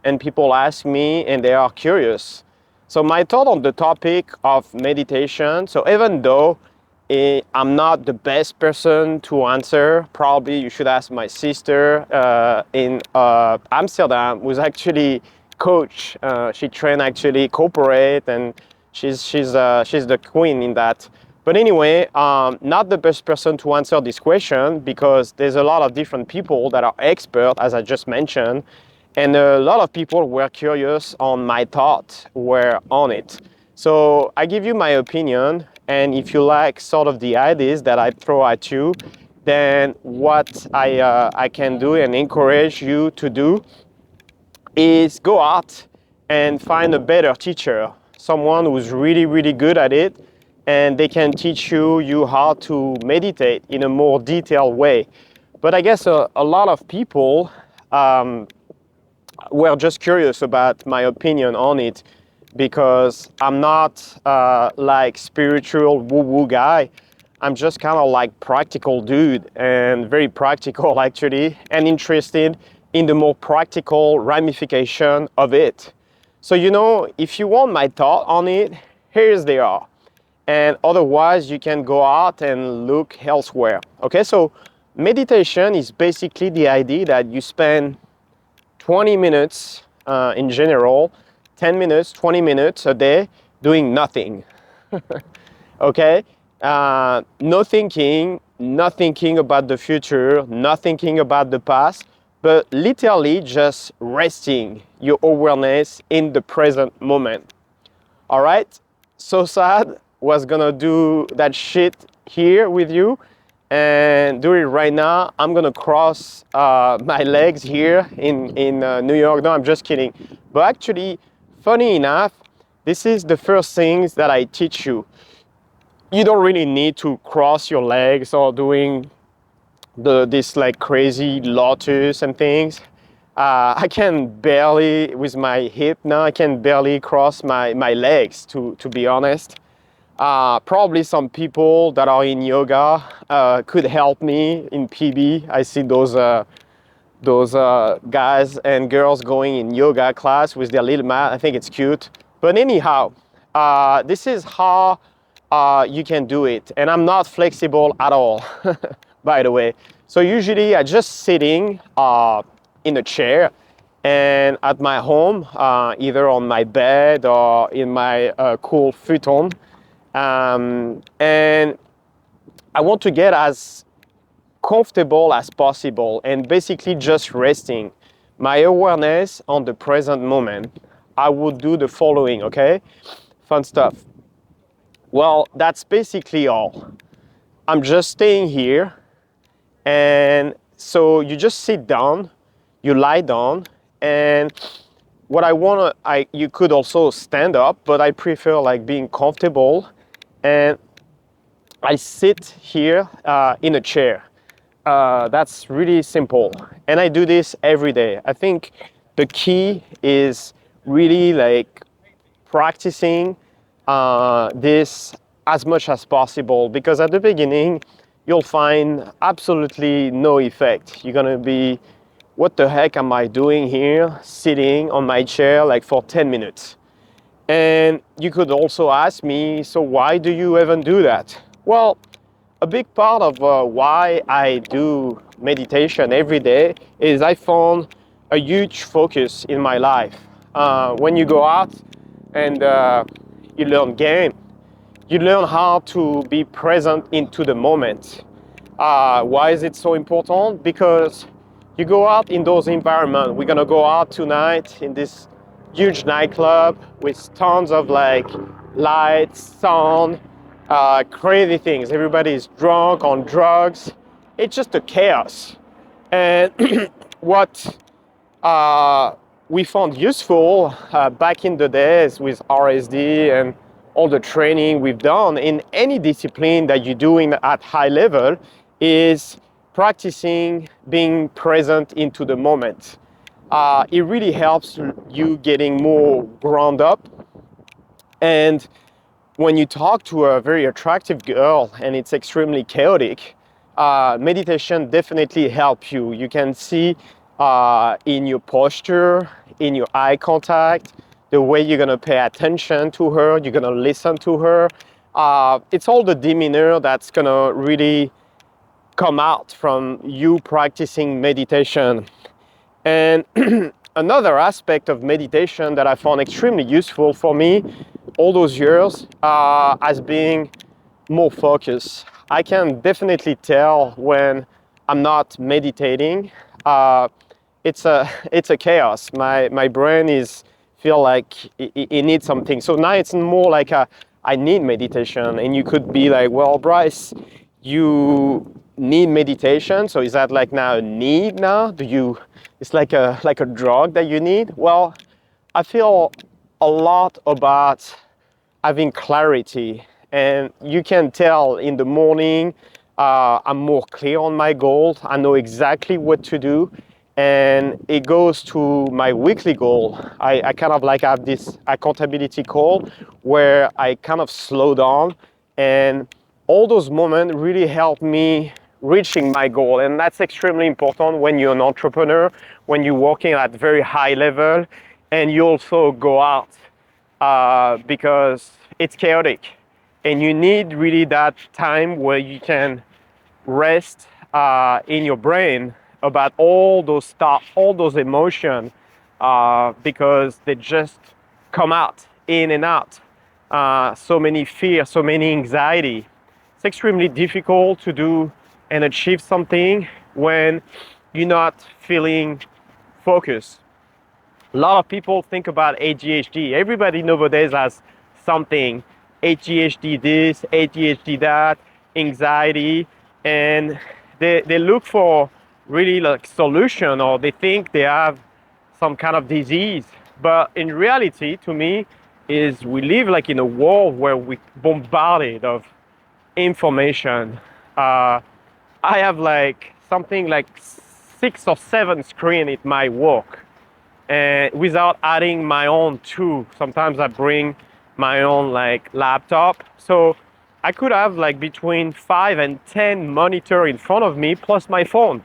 and people ask me and they are curious. So my thought on the topic of meditation, so even though I'm not the best person to answer, probably you should ask my sister in Amsterdam, who's actually coach. She trained actually corporate, and she's the queen in that. But anyway, not the best person to answer this question because there's a lot of different people that are expert, as I just mentioned, and a lot of people were curious on my thoughts were on it. So I give you my opinion, and if you like sort of the ideas that I throw at you, then what I can do and encourage you to do is go out and find a better teacher, someone who's really, really good at it, and they can teach you how to meditate in a more detailed way. But I guess a lot of people were just curious about my opinion on it because I'm not like spiritual woo-woo guy. I'm just kind of like practical dude and very practical actually and interested in the more practical ramification of it. So, you know, if you want my thought on it, here's they are. And otherwise, you can go out and look elsewhere. Okay, so meditation is basically the idea that you spend 20 minutes in general, 10 minutes, 20 minutes a day doing nothing. Okay? No thinking, not thinking about the future, not thinking about the past, but literally just resting your awareness in the present moment. All right? So sad was gonna do that shit here with you and do it right now. I'm gonna cross my legs here in New York. No, I'm just kidding. But actually, funny enough, this is the first things that I teach you. You don't really need to cross your legs or doing this like crazy lotus and things. I can barely, with my hip now, I can barely cross my legs to be honest. Probably some people that are in yoga could help me in PB. I see those guys and girls going in yoga class with their little mat. I think it's cute. But anyhow, this is how you can do it. And I'm not flexible at all, by the way. So usually I just sitting in a chair and at my home, either on my bed or in my cool futon. And I want to get as comfortable as possible and basically just resting my awareness on the present moment. I would do the following, okay? Fun stuff. Well, that's basically all. I'm just staying here, and so you just sit down, you lie down, and what I want to, you could also stand up, but I prefer like being comfortable, and I sit here in a chair. That's really simple, and I do this every day. I think the key is really like practicing this as much as possible, because at the beginning you'll find absolutely no effect. You're gonna be, what the heck am I doing here sitting on my chair like for 10 minutes? And you could also ask me, so why do you even do that? Well, a big part of why I do meditation every day is I found a huge focus in my life. When you go out and you learn game, you learn how to be present into the moment. Why is it so important? Because you go out in those environments. We're gonna go out tonight in this huge nightclub with tons of like lights, sound, crazy things. Everybody is drunk on drugs. It's just a chaos. And what we found useful back in the days with RSD and all the training we've done in any discipline that you're doing at high level is practicing being present into the moment. It really helps you getting more ground up. And when you talk to a very attractive girl and it's extremely chaotic, meditation definitely helps you. You can see in your posture, in your eye contact, the way you're gonna pay attention to her, you're gonna listen to her. It's all the demeanor that's gonna really come out from you practicing meditation. And another aspect of meditation that I found extremely useful for me all those years as being more focused. I can definitely tell when I'm not meditating. It's a chaos. My brain is feel like it needs something. So now it's more like I need meditation. And you could be like, well, Bryce, you need meditation. So is that like now a need now? It's like a drug that you need? Well, I feel a lot about having clarity, and you can tell in the morning I'm more clear on my goals. I know exactly what to do, and it goes to my weekly goal. I kind of like have this accountability call where I kind of slow down, and all those moments really help me reaching my goal. And that's extremely important when you're an entrepreneur, when you're working at very high level, and you also go out because it's chaotic, and you need really that time where you can rest in your brain about all those stuff, all those emotions, because they just come out in and out. So many fear, so many anxiety. It's extremely difficult to do and achieve something when you're not feeling focused. A lot of people think about ADHD. Everybody nowadays has something. ADHD this, ADHD that, anxiety, and they look for really like solution, or they think they have some kind of disease. But in reality, to me, is we live like in a world where we're bombarded of information. I have like something like 6 or 7 screens at my work, and without adding my own too. Sometimes I bring my own like laptop. So I could have like between 5 and 10 monitor in front of me plus my phone.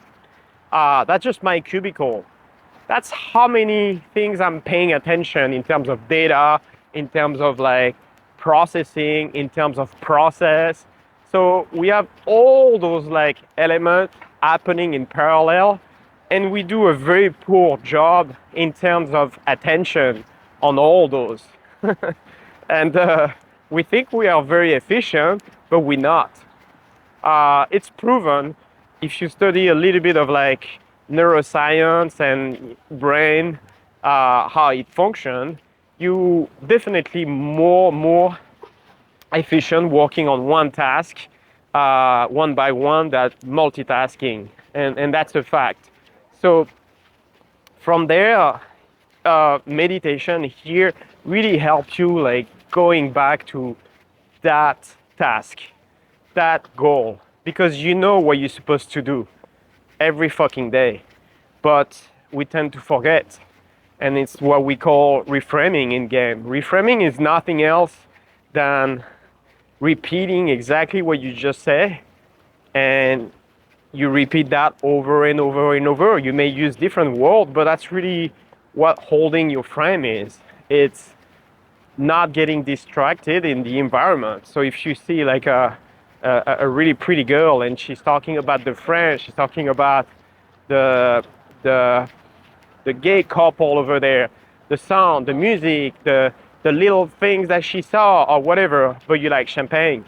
That's just my cubicle. That's how many things I'm paying attention in terms of data, in terms of like processing, in terms of process. So we have all those like elements happening in parallel, and we do a very poor job in terms of attention on all those. And we think we are very efficient, but we're not. It's proven if you study a little bit of like neuroscience and brain, how it functions, you definitely more efficient working on one task, one by one, than multitasking, and that's a fact. So from there, meditation here really helps you like going back to that task, that goal, because you know what you're supposed to do every fucking day. But we tend to forget, and it's what we call reframing in game. Reframing is nothing else than repeating exactly what you just said, and you repeat that over and over and over. You may use different words, but that's really what holding your frame is. It's not getting distracted in the environment. So if you see like a really pretty girl and she's talking about the French, she's talking about the gay couple over there, the sound, the music, the little things that she saw or whatever, but you like champagne.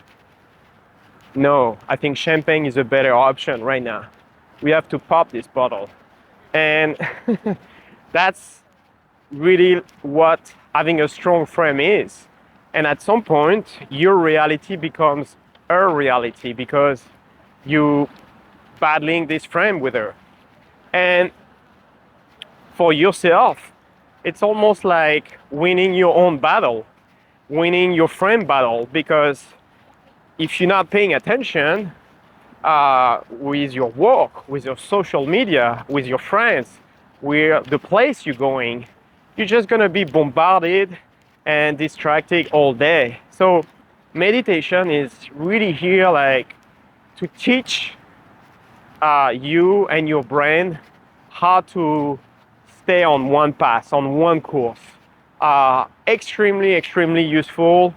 No, I think champagne is a better option right now. We have to pop this bottle. And that's really what having a strong frame is. And at some point, your reality becomes her reality because you battling this frame with her. And for yourself, it's almost like winning your own battle, winning your frame battle, because if you're not paying attention with your work, with your social media, with your friends, with the place you're going, you're just gonna be bombarded and distracted all day. So meditation is really here like to teach you and your brain how to stay on one path, on one course. Extremely useful.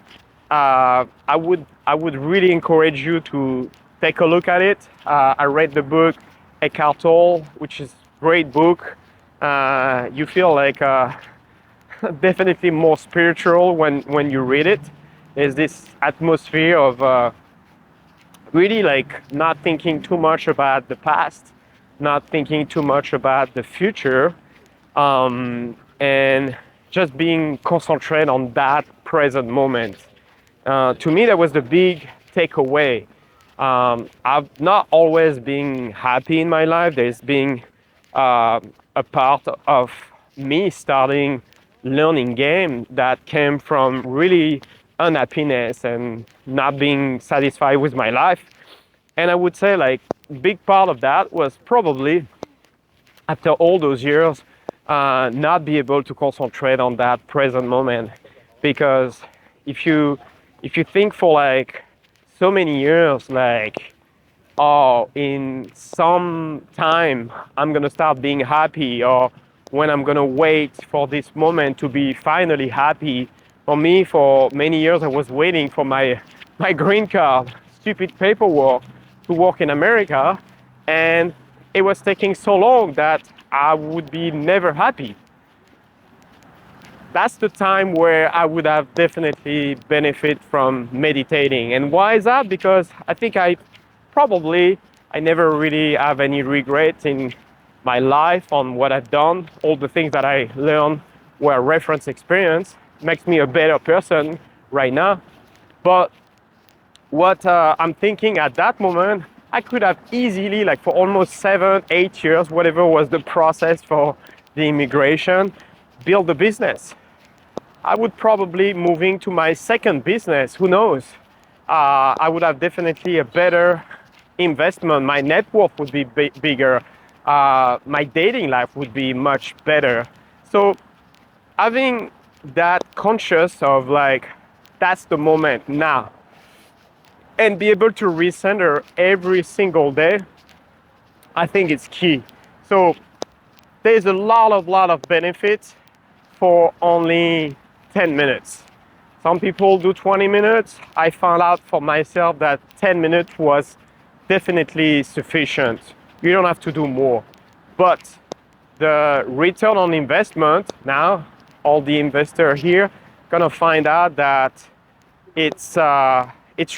I would really encourage you to take a look at it. I read the book Eckhart Tolle, which is a great book. You feel like definitely more spiritual when you read it. There's this atmosphere of really like not thinking too much about the past, not thinking too much about the future, and just being concentrated on that present moment. To me, that was the big takeaway. I've not always been happy in my life. There's been a part of me starting learning game that came from really unhappiness and not being satisfied with my life. And I would say like big part of that was probably after all those years not be able to concentrate on that present moment, because if you think for like so many years like, oh, in some time I'm gonna start being happy, or when I'm gonna wait for this moment to be finally happy. For me, for many years I was waiting for my green card, stupid paperwork to work in America, and it was taking so long that I would be never happy. That's the time where I would have definitely benefit from meditating. And why is that? Because I think I never really have any regrets in my life on what I've done. All the things that I learned were reference experience. Makes me a better person right now. But what I'm thinking at that moment, I could have easily, like for almost 7, 8 years, whatever was the process for the immigration, build a business. I would probably moving to my second business, who knows? I would have definitely a better investment. My net worth would be bigger. My dating life would be much better. So having that conscious of like, that's the moment now, and be able to recenter every single day, I think it's key. So there's a lot of benefits for only 10 minutes. Some people do 20 minutes. I found out for myself that 10 minutes was definitely sufficient. You don't have to do more. But the return on investment, now all the investors here gonna find out that it's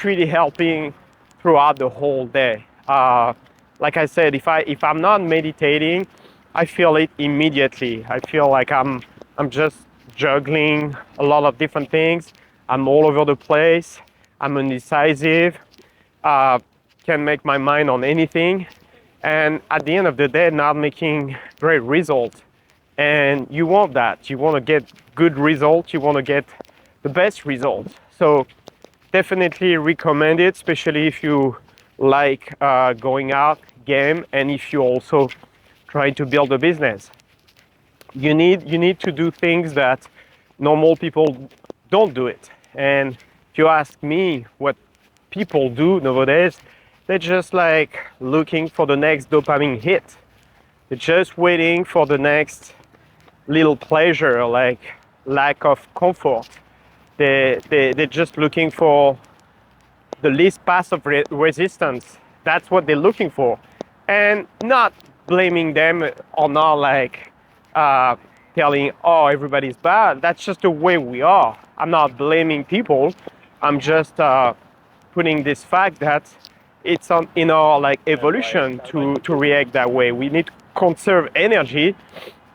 really helping throughout the whole day. Like I said, if I'm not meditating, I feel it immediately. I feel like I'm just juggling a lot of different things. I'm all over the place. I'm indecisive. Can make my mind on anything, and at the end of the day, not making great results. And you want that. You want to get good results. You want to get the best results. So definitely recommend it, especially if you like going out, game, and if you also try to build a business. You need to do things that normal people don't do it. And if you ask me what people do nowadays, they're just like looking for the next dopamine hit. They're just waiting for the next little pleasure, like lack of comfort. They're just looking for the least path of resistance. That's what they're looking for. And not blaming them or not like telling, oh, everybody's bad. That's just the way we are. I'm not blaming people. I'm just putting this fact that it's in our like evolution to react that way. We need to conserve energy,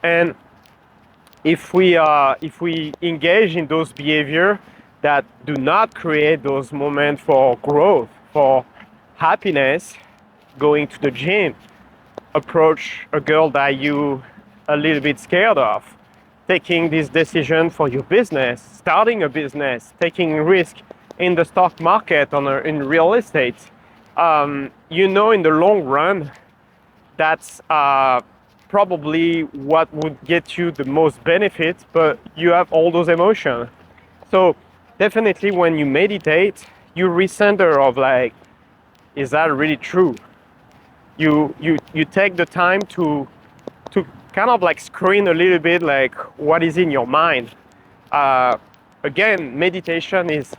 and if we engage in those behavior that do not create those moments for growth, for happiness, going to the gym, approach a girl that you a little bit scared of, taking this decision for your business, starting a business, taking risk in the stock market in real estate, in the long run, that's probably what would get you the most benefit, but you have all those emotions. So definitely when you meditate, you recenter of like, is that really true? You take the time to kind of like screen a little bit like what is in your mind. Again, meditation is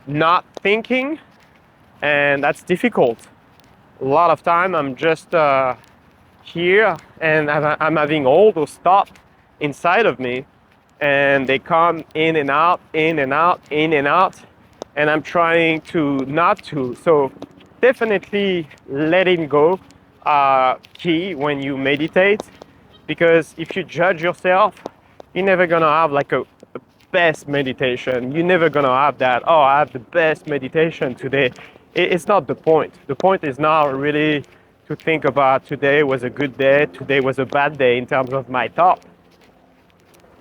not thinking, and that's difficult. A lot of time I'm just here, and I'm having all those thoughts inside of me, and they come in and out, in and out, in and out, and I'm trying to not to. So definitely letting go key when you meditate, because if you judge yourself, you're never gonna have like a best meditation. You're never gonna have that, oh, I have the best meditation today. It's not the point. The point is not really to think about today was a good day, today was a bad day in terms of my thought.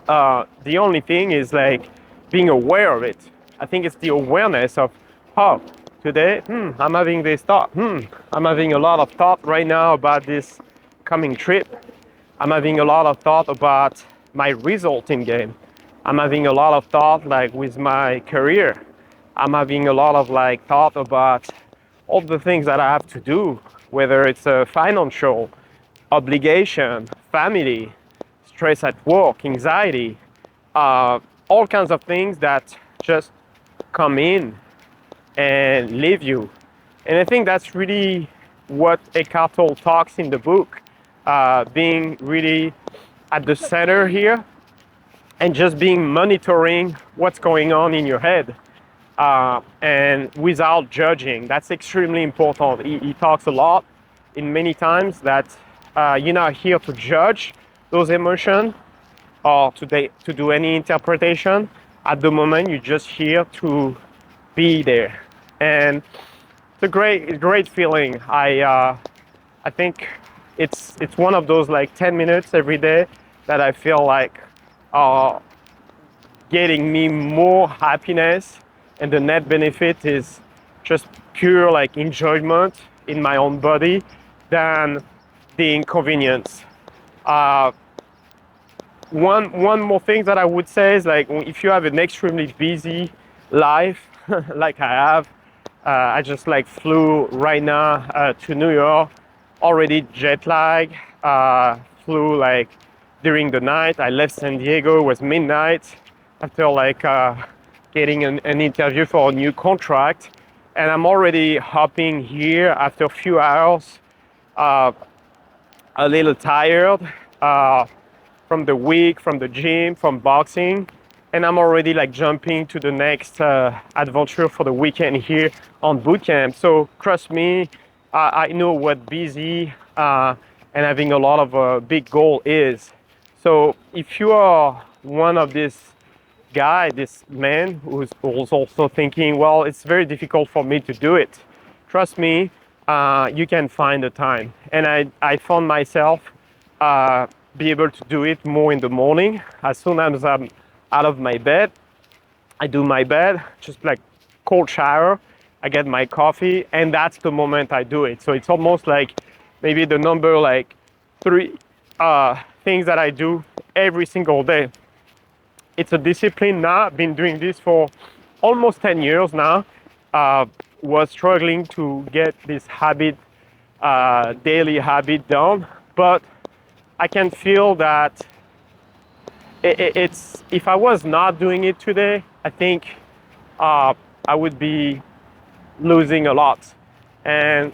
The only thing is like being aware of it. I think it's the awareness of, oh, today, I'm having this thought. I'm having a lot of thought right now about this coming trip. I'm having a lot of thought about my result in game. I'm having a lot of thought like with my career. I'm having a lot of like thought about all the things that I have to do, whether it's a financial obligation, family, stress at work, anxiety, all kinds of things that just come in and leave you. And I think that's really what Eckhart Tolle talks in the book, being really at the center here and just being monitoring what's going on in your head, and without judging. That's extremely important. He talks a lot in many times that you're not here to judge those emotions or to do any interpretation. At the moment, you're just here to be there, and it's a great feeling. I think it's one of those like 10 minutes every day that I feel like are getting me more happiness, and the net benefit is just pure like enjoyment in my own body than the inconvenience. One more thing that I would say is like if you have an extremely busy life like I have, I just like flew right now to New York, already jet lag, flew like during the night. I left San Diego, it was midnight after like getting an interview for a new contract, and I'm already hopping here after a few hours, a little tired from the week, from the gym, from boxing, and I'm already like jumping to the next adventure for the weekend here on Bootcamp. So trust me, I know what busy and having a lot of a big goal is. So if you are one of this man who's also thinking, well, it's very difficult for me to do it, trust me, you can find the time. And I found myself be able to do it more in the morning. As soon as I'm out of my bed, I do my bed, just like cold shower, I get my coffee, and that's the moment I do it. So it's almost like maybe the number like 3 things that I do every single day. It's a discipline now. I've been doing this for almost 10 years now. Was struggling to get this habit, daily habit down, but I can feel that it's if I was not doing it today, I think I would be losing a lot. And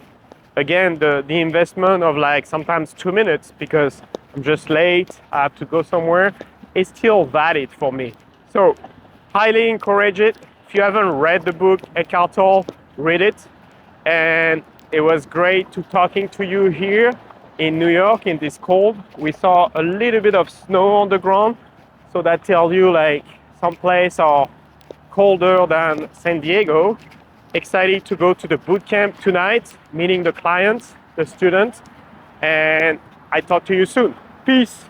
again, the investment of like sometimes 2 minutes because I'm just late, I have to go somewhere, is still valid for me. So highly encourage it. If you haven't read the book Eckhart Tolle, read it. And it was great to talking to you here in New York in this cold. We saw a little bit of snow on the ground, so that tells you like some places are colder than San Diego. Excited to go to the boot camp tonight, meeting the clients, the students, and I talk to you soon. Peace.